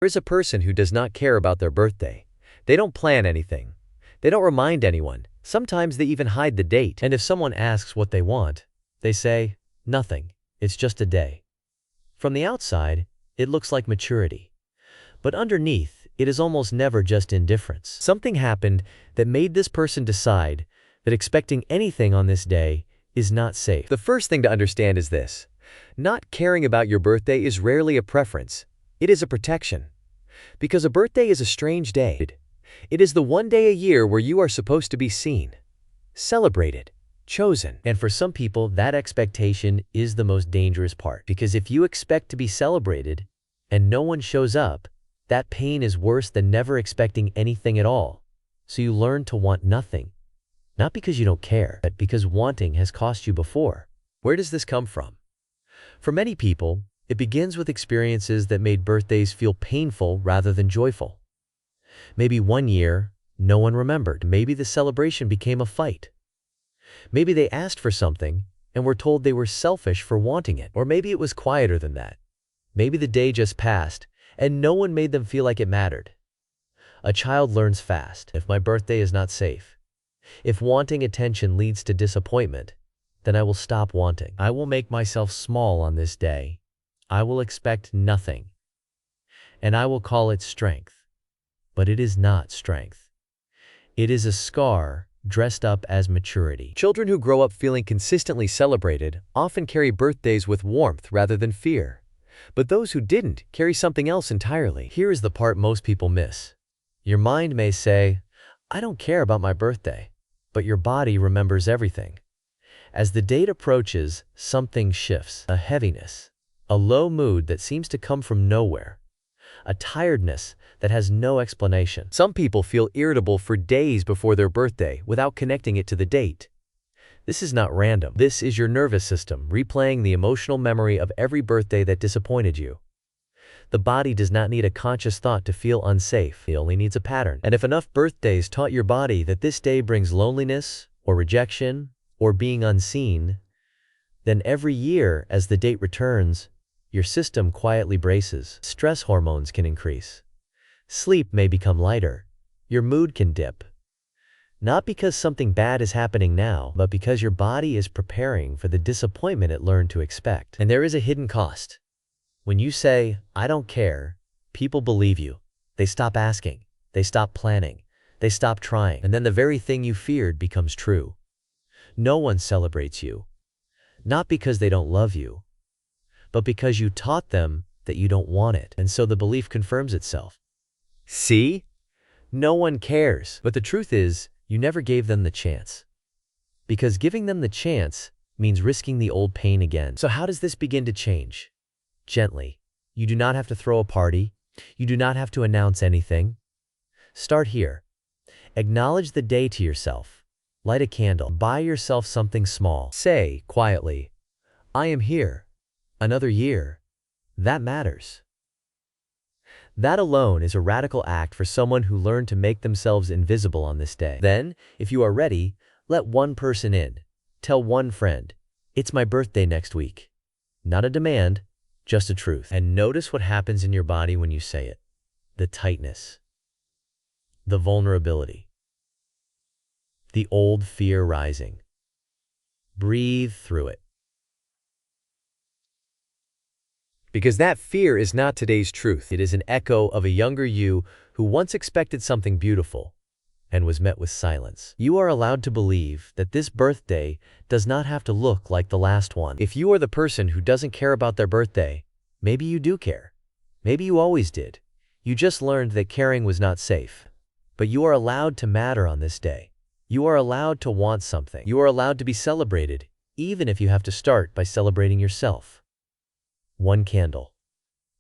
There is a person who does not care about their birthday. They don't plan anything. They don't remind anyone. Sometimes they even hide the date. And if someone asks what they want, they say, nothing. It's just a day. From the outside, it looks like maturity. But underneath, it is almost never just indifference. Something happened that made this person decide that expecting anything on this day is not safe. The first thing to understand is this. Not caring about your birthday is rarely a preference. It is a protection. Because a birthday is a strange day. It is the one day a year where you are supposed to be seen, celebrated, chosen. And for some people, that expectation is the most dangerous part. Because if you expect to be celebrated and no one shows up, that pain is worse than never expecting anything at all. So you learn to want nothing. Not because you don't care, but because wanting has cost you before. Where does this come from? For many people, it begins with experiences that made birthdays feel painful rather than joyful. Maybe one year, no one remembered. Maybe the celebration became a fight. Maybe they asked for something and were told they were selfish for wanting it. Or maybe it was quieter than that. Maybe the day just passed and no one made them feel like it mattered. A child learns fast. If my birthday is not safe, if wanting attention leads to disappointment, then I will stop wanting. I will make myself small on this day. I will expect nothing. And I will call it strength. But it is not strength. It is a scar dressed up as maturity. Children who grow up feeling consistently celebrated often carry birthdays with warmth rather than fear. But those who didn't carry something else entirely. Here is the part most people miss. Your mind may say, I don't care about my birthday, but your body remembers everything. As the date approaches, something shifts. A heaviness, a low mood that seems to come from nowhere, a tiredness that has no explanation. Some people feel irritable for days before their birthday without connecting it to the date. This is not random. This is your nervous system replaying the emotional memory of every birthday that disappointed you. The body does not need a conscious thought to feel unsafe. It only needs a pattern. And if enough birthdays taught your body that this day brings loneliness or rejection or being unseen, then every year as the date returns, your system quietly braces. Stress hormones can increase. Sleep may become lighter. Your mood can dip. Not because something bad is happening now, but because your body is preparing for the disappointment it learned to expect. And there is a hidden cost. When you say, I don't care, people believe you. They stop asking. They stop planning. They stop trying. And then the very thing you feared becomes true. No one celebrates you. Not because they don't love you, but because you taught them that you don't want it. And so the belief confirms itself. See? No one cares. But the truth is, you never gave them the chance. Because giving them the chance means risking the old pain again. So how does this begin to change? Gently. You do not have to throw a party. You do not have to announce anything. Start here. Acknowledge the day to yourself. Light a candle. Buy yourself something small. Say, quietly, I am here. Another year. That matters. That alone is a radical act for someone who learned to make themselves invisible on this day. Then, if you are ready, let one person in. Tell one friend, it's my birthday next week. Not a demand, just a truth. And notice what happens in your body when you say it. The tightness. The vulnerability. The old fear rising. Breathe through it. Because that fear is not today's truth. It is an echo of a younger you who once expected something beautiful and was met with silence. You are allowed to believe that this birthday does not have to look like the last one. If you are the person who doesn't care about their birthday, maybe you do care. Maybe you always did. You just learned that caring was not safe. But you are allowed to matter on this day. You are allowed to want something. You are allowed to be celebrated, even if you have to start by celebrating yourself. One candle,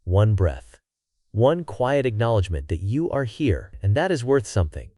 one breath, one quiet acknowledgement that you are here, and that is worth something.